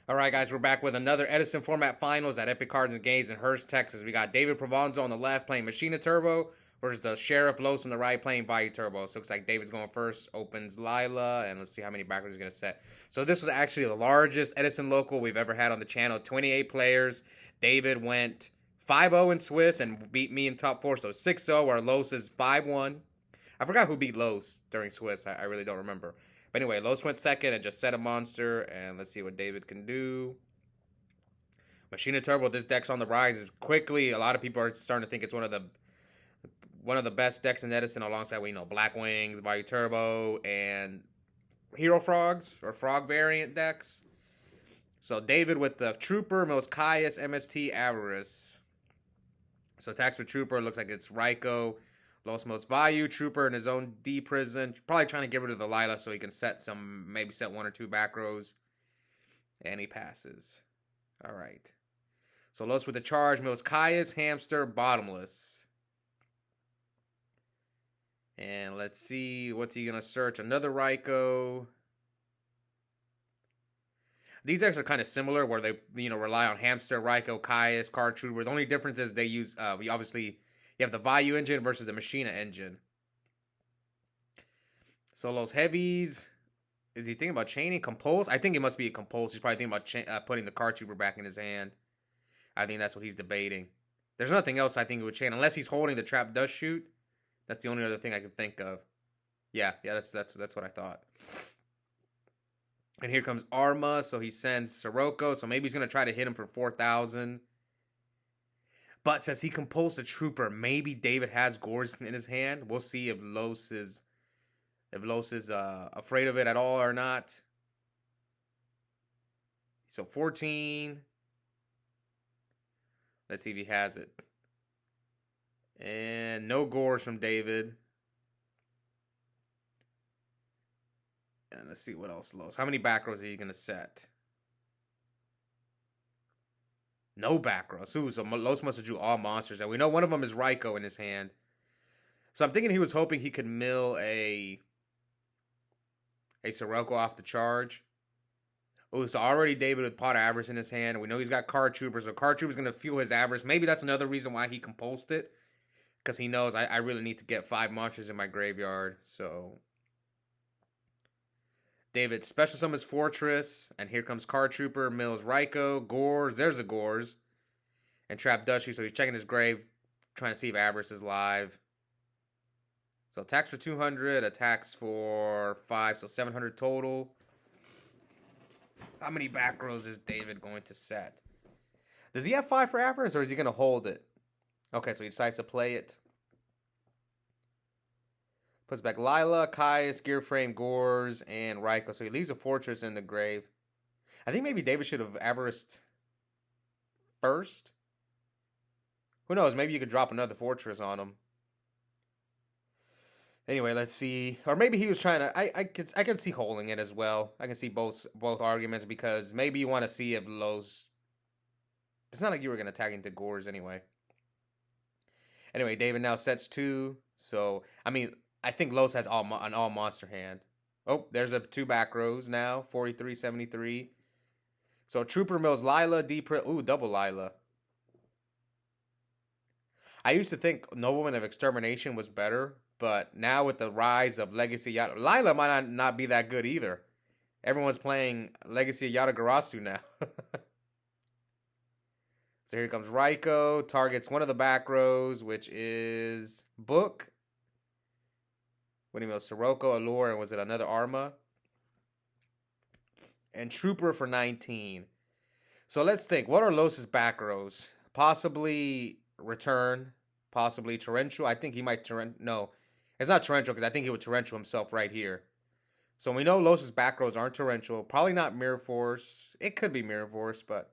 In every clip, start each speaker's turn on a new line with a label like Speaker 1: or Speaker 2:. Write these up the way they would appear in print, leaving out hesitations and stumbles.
Speaker 1: All right, guys, we're back with another Edison format finals at Epic Cards and Games in Hurst, Texas. We got David Provonsil on the left playing Machina Turbo versus the Sherrif Los on the right playing Vayu Turbo. So it looks like David's going first, opens Lila, and let's see how many backwards he's going to set. So this was actually the largest Edison local we've ever had on the channel. 28 players. David went 5-0 in Swiss and beat me in top 4, so 6-0, where Los is 5-1. I forgot who beat Los during Swiss. I really don't remember. But anyway, Los went second and just set a monster. And let's see what David can do. Machina Turbo, this deck's on the rise. Is quickly, a lot of people are starting to think it's one of the best decks in Edison, alongside Black Wings, Vayu Turbo, and Hero Frogs or Frog variant decks. So David with the Trooper, Mills Caius, MST, Avarice. So attacks with Trooper, looks like it's Reiko. Los Most Vayu, Trooper in his own D prison. Probably trying to get rid of the Lila so he can maybe set one or two back rows. And he passes. Alright. So Los with the charge, Mills Caius, Hamster, Bottomless. And let's see, what's he going to search? Another Reiko. These decks are kind of similar, where they rely on Hamster, Reiko, Caius, Card Trooper. The only difference is they use, obviously, you have the Vayu engine versus the Machina engine. So those heavies, is he thinking about chaining? Compulse? I think it must be a compulse. He's probably thinking about putting the Card Trooper back in his hand. I think that's what he's debating. There's nothing else I think it would chain, unless he's holding the Trap Dust Shoot. That's the only other thing I can think of. Yeah, that's what I thought. And here comes Arma, so he sends Sirocco, so maybe he's going to try to hit him for 4,000. But since he compulsed a Trooper, maybe David has Gores in his hand. We'll see if Los is afraid of it at all or not. So 14. Let's see if he has it. And no Gores from David. And let's see what else Los. How many back rows are you going to set? No back rows. Ooh, so Los must have drew all monsters. And we know one of them is Reiko in his hand. So I'm thinking he was hoping he could mill a Sirocco off the charge. Oh, so already David with Pot of Avarice in his hand. We know he's got Card Trooper. So Card Trooper's going to fuel his Avarice. Maybe that's another reason why he compulsed it. Because he knows I really need to get 5 monsters in my graveyard. So David special summons Fortress, and here comes Card Trooper, mills Reiko, Gores, there's a Gores, and Trap Dushy, so he's checking his grave, trying to see if Avarice is live. So attacks for 200, attacks for 5, so 700 total. How many back rows is David going to set? Does he have 5 for Avarice, or is he going to hold it? Okay, so he decides to play it. Puts back Lila, Caius, Gearframe, Gores, and Reiko. So he leaves a Fortress in the grave. I think maybe David should have Avariced first. Who knows? Maybe you could drop another Fortress on him. Anyway, let's see. Or maybe he was trying to... I can see holding it as well. I can see both arguments, because maybe you want to see if Los... It's not like you were going to tag into Gores anyway. Anyway, David now sets 2. So, I mean... I think Los has an all monster hand. Oh, there's a 2 back rows now. 43, 73. So Trooper mills Lila, ooh, double Lila. I used to think Nobleman of Extermination was better, but now with the rise of Legacy Yata, Lila might not be that good either. Everyone's playing Legacy Yatagarasu now. So here comes Reiko. Targets one of the back rows, which is Book. When he mills Sirocco, Allure, and was it another Arma? And Trooper for 19. So let's think. What are Los's back rows? Possibly Return. Possibly Torrential. I think he might No, it's not Torrential, because I think he would Torrential himself right here. So we know Los's back rows aren't Torrential. Probably not Mirror Force. It could be Mirror Force, but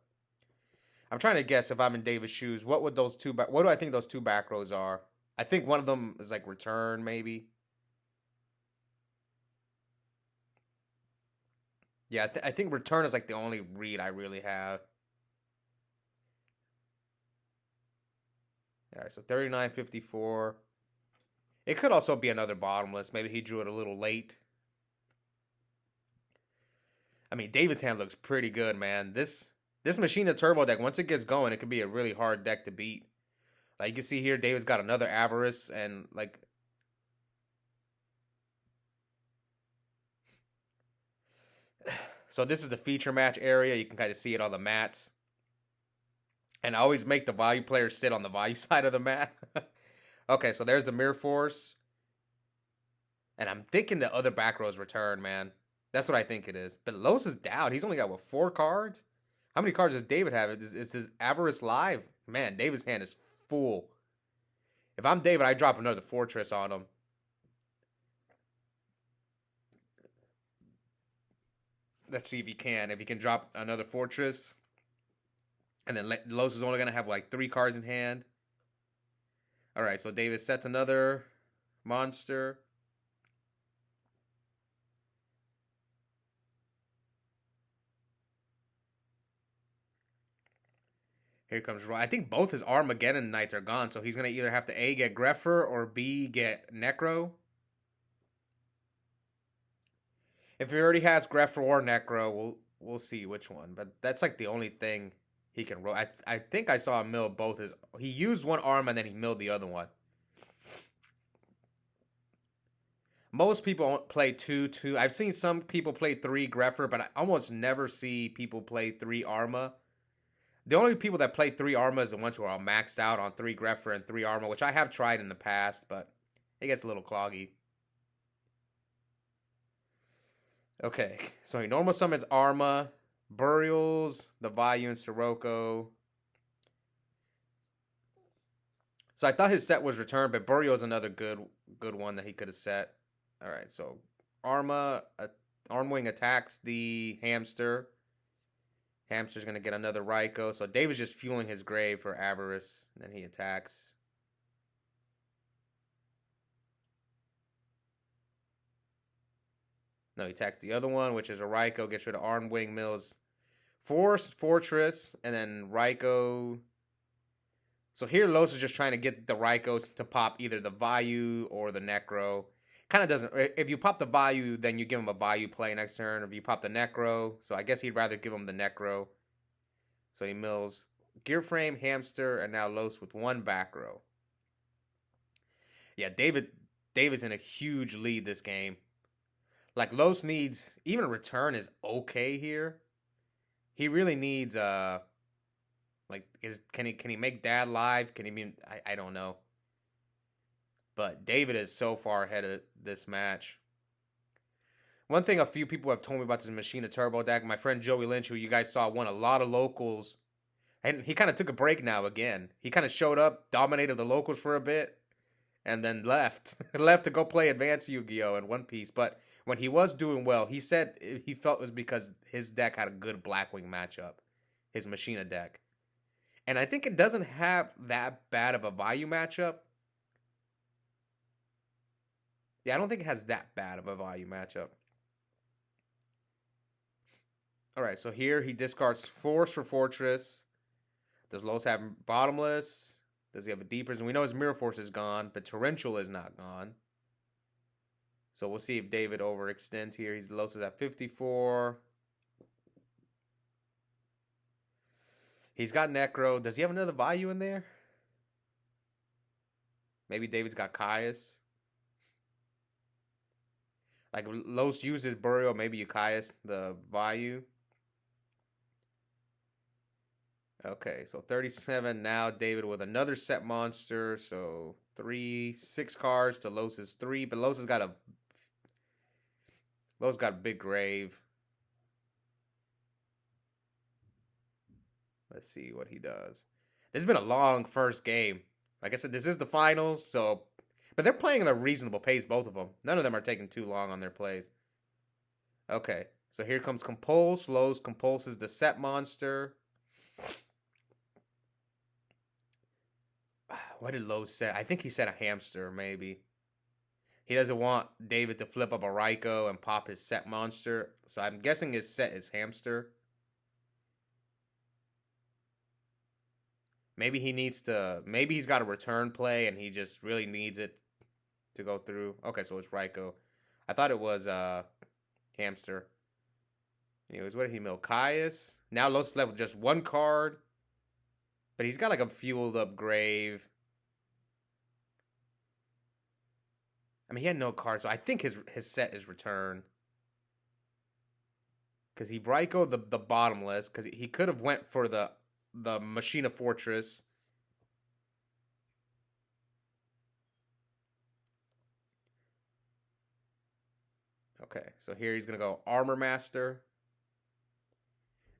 Speaker 1: I'm trying to guess if I'm in David's shoes. What do I think those 2 back rows are? I think one of them is like Return, maybe. Yeah, I think Return is like the only read I really have. All right, so 39.54. It could also be another Bottomless. Maybe he drew it a little late. I mean, David's hand looks pretty good, man. This Machina Turbo deck, once it gets going, it could be a really hard deck to beat. Like you can see here, David's got another Avarice, and like, so this is the feature match area. You can kind of see it on the mats. And I always make the Vayu players sit on the Vayu side of the mat. Okay, so there's the Mirror Force. And I'm thinking the other back rows return, man. That's what I think it is. But Los is down. He's only got, what, 4 cards? How many cards does David have? Is his Avarice live? Man, David's hand is full. If I'm David, I drop another Fortress on him. Let's see if he can. If he can drop another Fortress. And then Los is only going to have like 3 cards in hand. Alright, so David sets another monster. Here comes Roy. I think both his Armageddon Knights are gone, so he's going to either have to A, get Greffer, or B, get Necro. If he already has Greffer or Necro, we'll see which one. But that's like the only thing he can roll. I think I saw him mill both his... He used one arm and then he milled the other one. Most people play 2-2. I've seen some people play 3 Greffer, but I almost never see people play 3 Arma. The only people that play 3 Arma is the ones who are all maxed out on 3 Greffer and 3 Arma, which I have tried in the past, but it gets a little cloggy. Okay, so he normal summons Arma, Burials, the Vayu, and Sirocco. So I thought his set was returned, but Burial is another good one that he could have set. Alright, so Arma, Armwing attacks the Hamster. Hamster's going to get another Reiko. So David's just fueling his grave for Avarice. And then he attacks. No, he attacks the other one, which is a Reiko. Gets rid of Armwing, mills Fortress, and then Reiko. So here Los is just trying to get the Reikos to pop either the Vayu or the Necro. Kind of doesn't... If you pop the Vayu, then you give him a Vayu play next turn. If you pop the Necro, so I guess he'd rather give him the Necro. So he mills Gear Frame, Hamster, and now Los with 1 back row. Yeah, David's in a huge lead this game. Like, Los needs... Even a return is okay here. He really needs... Like, can he make Dad live? Can he be... I don't know. But David is so far ahead of this match. One thing a few people have told me about this Machina Turbo deck, my friend Joey Lynch, who you guys saw, won a lot of locals. And he kind of took a break now again. He kind of showed up, dominated the locals for a bit, and then left. Left to go play Advanced Yu-Gi-Oh! In One Piece. But when he was doing well, he said he felt it was because his deck had a good Blackwing matchup. His Machina deck. And I think it doesn't have that bad of a Vayu matchup. Yeah, I don't think it has that bad of a Vayu matchup. Alright, so here he discards Force for Fortress. Does Los have Bottomless? Does he have a Deepers? And we know his Mirror Force is gone, but Torrential is not gone. So we'll see if David overextends here. Los is at 54. He's got Necro. Does he have another Vayu in there? Maybe David's got Caius. Like, Los uses Burial, maybe Ukias, the Vayu. Okay, so 37 now. David with another set monster. So 6 cards to Los's 3. But Los has got a big grave. Let's see what he does. This has been a long first game. Like I said, this is the finals, so... But they're playing at a reasonable pace, both of them. None of them are taking too long on their plays. Okay, so here comes Compulse. Los compulses the set monster. What did Los say? I think he said a hamster, maybe. He doesn't want David to flip up a Reiko and pop his set monster. So I'm guessing his set is hamster. Maybe he needs to... Maybe he's got a return play and he just really needs it to go through. Okay, so it's Reiko. I thought it was hamster. Anyways, what did he mill? Caius. Now Los left with just one card. But he's got like a fueled up grave. I mean, he had no cards, so I think his set is return. Because he Reiko the bottomless. Because he could have went for the Machina Fortress. Okay, so here he's going to go Armor Master.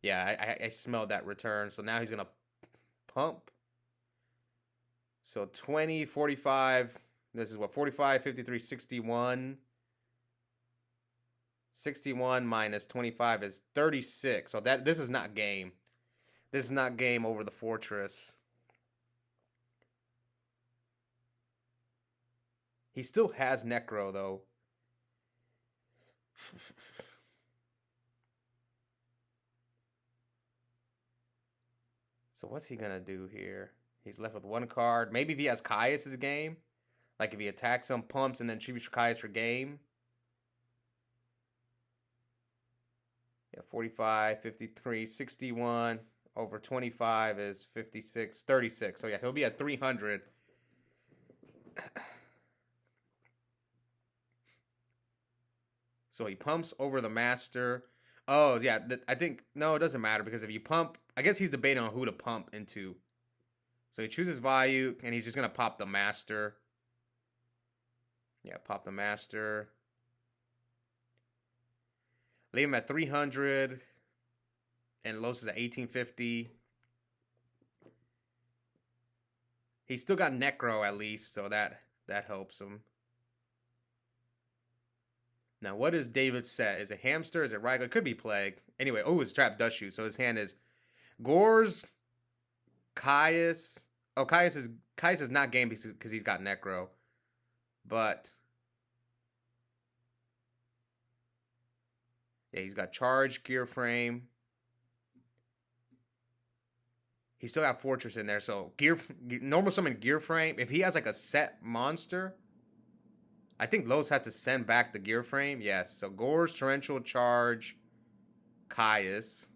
Speaker 1: Yeah, I smelled that return. So now he's going to pump. So 20, 45. This is what? 45, 53, 61. 61 minus 25 is 36. So this is not game. This is not game over the Fortress. He still has Necro, though. So what's he going to do here? He's left with one card. Maybe if he has Caius' game. Like if he attacks him, pumps, and then tributes Caius for game. Yeah, 45, 53, 61. Over 25 is 56, 36. So yeah, he'll be at 300. So he pumps over the Master. Oh, yeah, I think, no, it doesn't matter because if you pump, I guess he's debating on who to pump into. So he chooses Vayu, and he's just going to pop the Master. Yeah, pop the Master. Leave him at 300. And Los is at 1850. He's still got Necro at least, so that helps him. Now, what is David's set? Is it Hamster? Is it Reiko? It could be Plague. Anyway, oh, it's Trap Dust Shoot. So his hand is Gores, Caius. Oh, Caius is not game because he's got Necro. But yeah, he's got Charge, Gear Frame. He's still got Fortress in there. So normal summon Gear Frame. If he has like a set monster, I think Los has to send back the Gear Frame. Yes. So Gores, Torrential, Charge, Caius.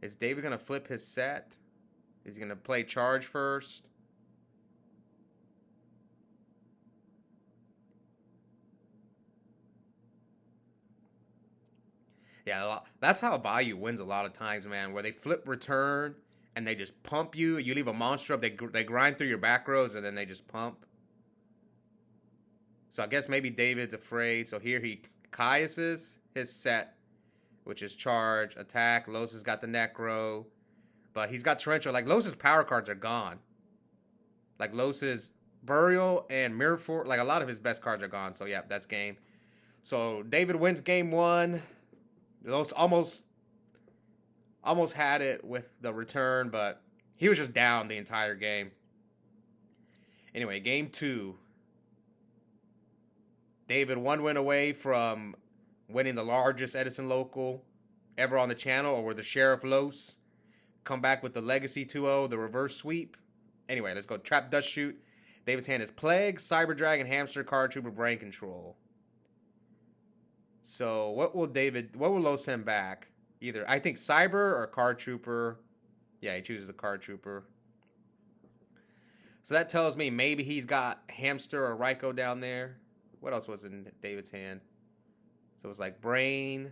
Speaker 1: Is David going to flip his set? Is he going to play Charge first? Yeah, that's how Vayu wins a lot of times, man. Where they flip return and they just pump you. You leave a monster up. They grind through your back rows and then they just pump. So I guess maybe David's afraid. So here he Caius's his set, which is Charge, Attack. Los has got the Necro, but he's got Torrential. Like Los's power cards are gone. Like Los's Burial and Mirror Fort. Like a lot of his best cards are gone. So yeah, that's game. So David wins game 1. Los almost had it with the return, but he was just down the entire game. Anyway, game 2. David 1 win away from winning the largest Edison local ever on the channel, or were the Sherrif Los come back with the Legacy 2-0, the reverse sweep. Anyway, let's go. Trap Dust Shoot. David's hand is Plague, Cyber Dragon, Hamster, Card Trooper, Brain Control. So what will Los send back? Either, I think, Cyber or Card Trooper. Yeah, he chooses the Card Trooper. So that tells me maybe he's got Hamster or Reiko down there. What else was in David's hand? So it was like Brain.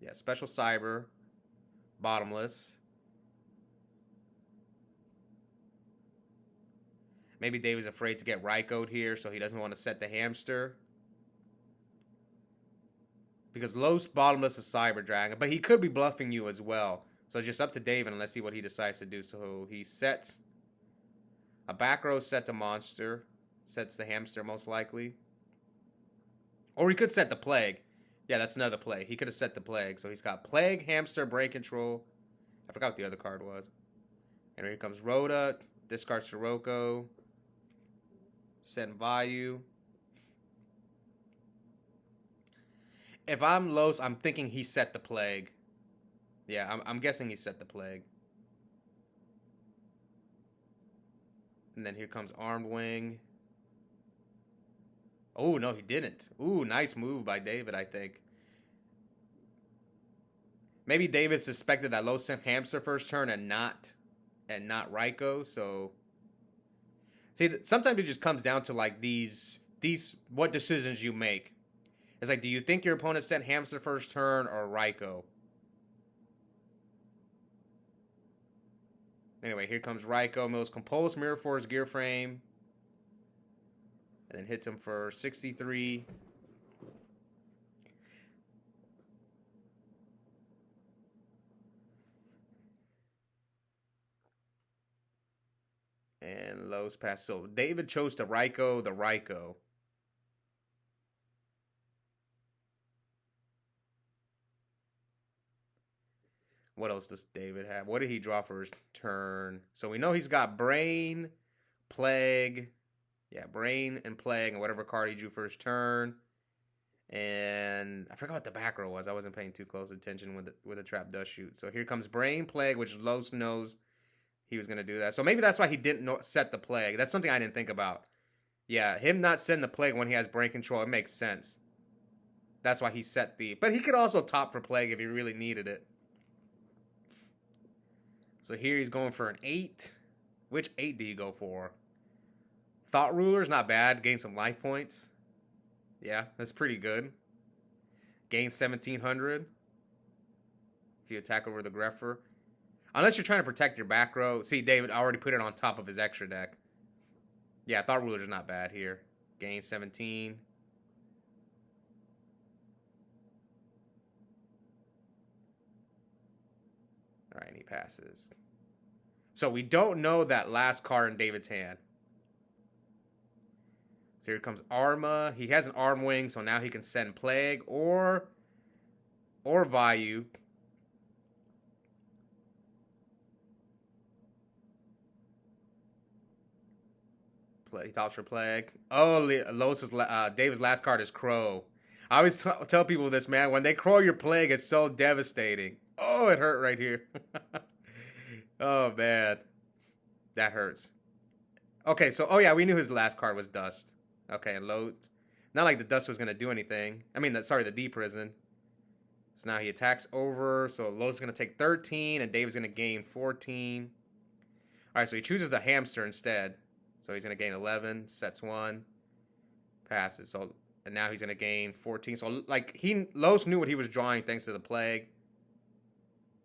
Speaker 1: Yeah, Special Cyber. Bottomless. Maybe David's afraid to get Reiko'd here, so he doesn't want to set the Hamster. Because Los Bottomless is Cyber Dragon, but he could be bluffing you as well. So it's just up to David, and let's see what he decides to do. So he sets a back row, sets a monster, sets the Hamster most likely. Or he could set the Plague. Yeah, that's another play. He could have set the Plague. So he's got Plague, Hamster, Brain Control. I forgot what the other card was. And here comes Rhoda, discards Sirocco, send Vayu. If I'm Los, I'm thinking he set the Plague. Yeah, I'm guessing he set the Plague. And then here comes Armed Wing. Oh, no, he didn't. Ooh, nice move by David, I think. Maybe David suspected that Lowe sent Hamster first turn and not Reiko. So see, sometimes it just comes down to like these what decisions you make. It's like, do you think your opponent sent Hamster first turn or Reiko? Anyway, here comes Reiko. Mills Compulse Mirror Force Gear Frame. And then hits him for 63. And Lowe's pass. So David chose to Reiko the Reiko. What else does David have? What did he draw for his turn? So we know he's got Brain, Plague. Yeah, Brain and Plague and whatever card he drew for his turn. And I forgot what the back row was. I wasn't paying too close attention with the trap dust shoot. So here comes Brain, Plague, which Los knows he was going to do that. So maybe that's why he didn't set the Plague. That's something I didn't think about. Yeah, him not setting the Plague when he has Brain control, it makes sense. That's why he set the... But he could also top for Plague if he really needed it. So here he's going for an 8. Which 8 do you go for? Thought Ruler's not bad. Gain some life points. Yeah, that's pretty good. Gain 1,700 if you attack over the Greffer. Unless you're trying to protect your back row. See, David already put it on top of his extra deck. Yeah, Thought Ruler's not bad here. Gain 17. All right, and he passes. So we don't know that last card in David's hand. So here comes Arma. He has an Arm Wing, so now he can send Plague or Vayu. He tops for Plague. Oh, David's last card is Crow. I always tell people this, man. When they crow your Plague, it's so devastating. Oh, it hurt right here. Oh, man. That hurts. Okay, so, oh, yeah, we knew his last card was Dust. Okay, and Loads. Not like the Dust was going to do anything. I mean, the D-Prison. So now he attacks over. So Loads is going to take 13, and David's going to gain 14. All right, so he chooses the Hamster instead. So he's going to gain 11, sets 1, passes. So, and now he's going to gain 14. So, like, Los knew what he was drawing thanks to the Plague.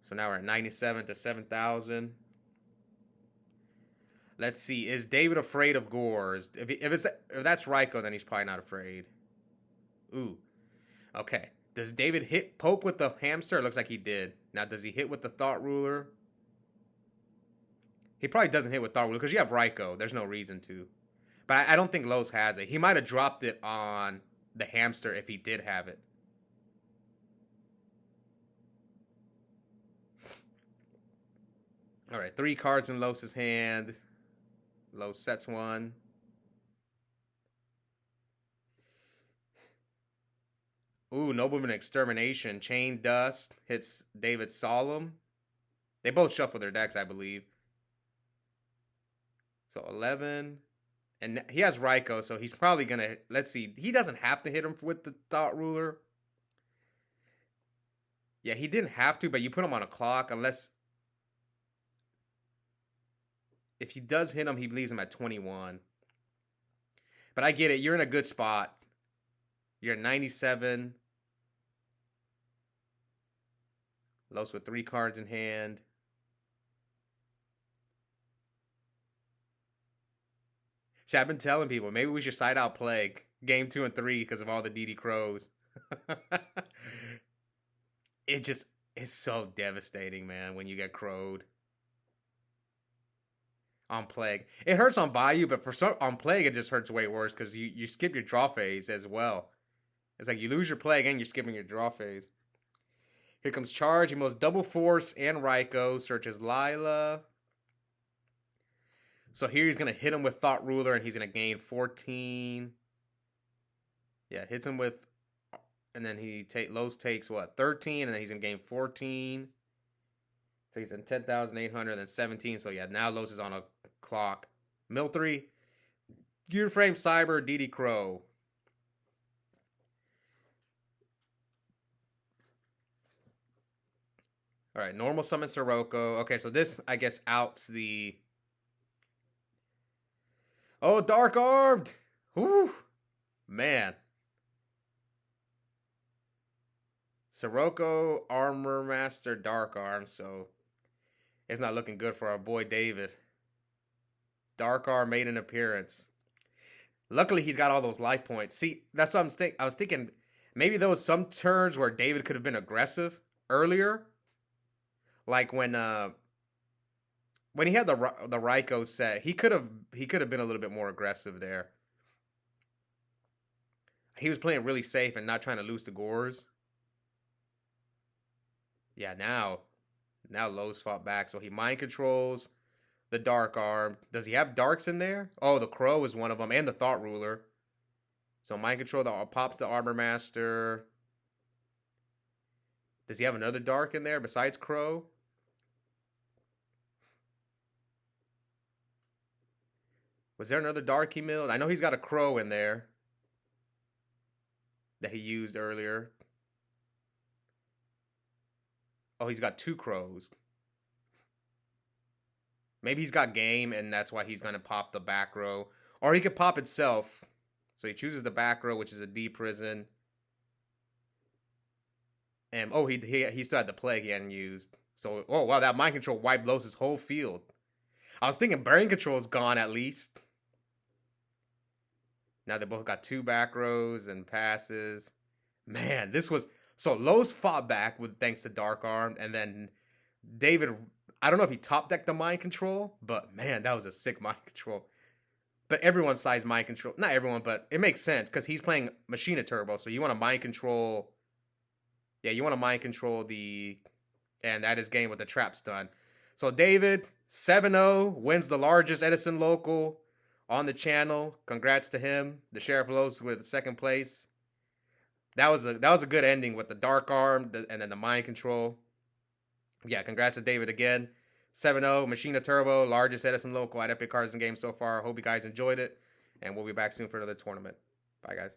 Speaker 1: So now we're at 97 to 7,000. Let's see. Is David afraid of Gores? If that's Reiko, then he's probably not afraid. Ooh. Okay. Does David poke with the Hamster? It looks like he did. Now, does he hit with the Thought Ruler? He probably doesn't hit with Thought Ruler because you have Reiko. There's no reason to. But I don't think Los has it. He might have dropped it on the Hamster if he did have it. All right, 3 cards in Los's hand. Los sets 1. Ooh, Nobleman Extermination. Chain Dust hits David Solemn. They both shuffle their decks, I believe. So 11. And he has Reiko, so he's probably going to... Let's see. He doesn't have to hit him with the Thought Ruler. Yeah, he didn't have to, but you put him on a clock unless... If he does hit him, he leaves him at 21. But I get it. You're in a good spot. You're at 97. Los with 3 cards in hand. See, I've been telling people, maybe we should side out Plague. Game 2 and 3 because of all the DD Crows. It's so devastating, man, when you get crowed. On Plague. It hurts on Vayu, but on Plague it just hurts way worse because you skip your draw phase as well. It's like you lose your Plague and you're skipping your draw phase. Here comes Charge. He moves Double Force and Reiko. Searches Lila. So here he's going to hit him with Thought Ruler and he's going to gain 14. Yeah, hits him with... And then Los takes what? 13 and then he's going to gain 14. So he's in 10,800 and then 17. So yeah, now Los is on a clock. Mill 3. Gear Frame Cyber DD Crow. All right, normal summon Sirocco. Okay, so this, I guess, outs the... Oh, Dark Armed! Whew! Man. Sirocco, Armor Master, Dark Arm, so... It's not looking good for our boy David. Dark Arm made an appearance. Luckily, he's got all those life points. See, that's what I was thinking maybe there was some turns where David could have been aggressive earlier. Like when he had the Reiko set, he could have been a little bit more aggressive there. He was playing really safe and not trying to lose the Gores. Yeah, now Lowe's fought back, so he mind controls the Dark Arm. Does he have darks in there? Oh, the Crow is one of them, and the Thought Ruler. So mind control pops the Armor Master. Does he have another dark in there besides Crow? Was there another dark he milled? I know he's got a Crow in there that he used earlier. Oh, he's got 2 Crows. Maybe he's got game, and that's why he's going to pop the back row. Or he could pop itself. So he chooses the back row, which is a D prison. And, oh, he still had the plague he hadn't used. So, oh, wow, that mind control wiped Los' whole field. I was thinking Brain Control is gone at least. Now they both got 2 back rows and passes. Man, this was... So Los fought back with thanks to Dark Arm, and then David... I don't know if he top decked the mind control, but man, that was a sick mind control. But everyone size mind control. Not everyone, but it makes sense because he's playing Machina Turbo, so you want to mind control... Yeah, you want to mind control the... And that is game with the trap stun. So David, 7-0, wins the largest Edison local on the channel. Congrats to him. The Sherrif Los with 2nd place. That was a good ending with the Dark Arm and then the mind control. Yeah, congrats to David again. 7-0, Machina Turbo, largest Edison local at Epic Cards and Games so far. Hope you guys enjoyed it. And we'll be back soon for another tournament. Bye, guys.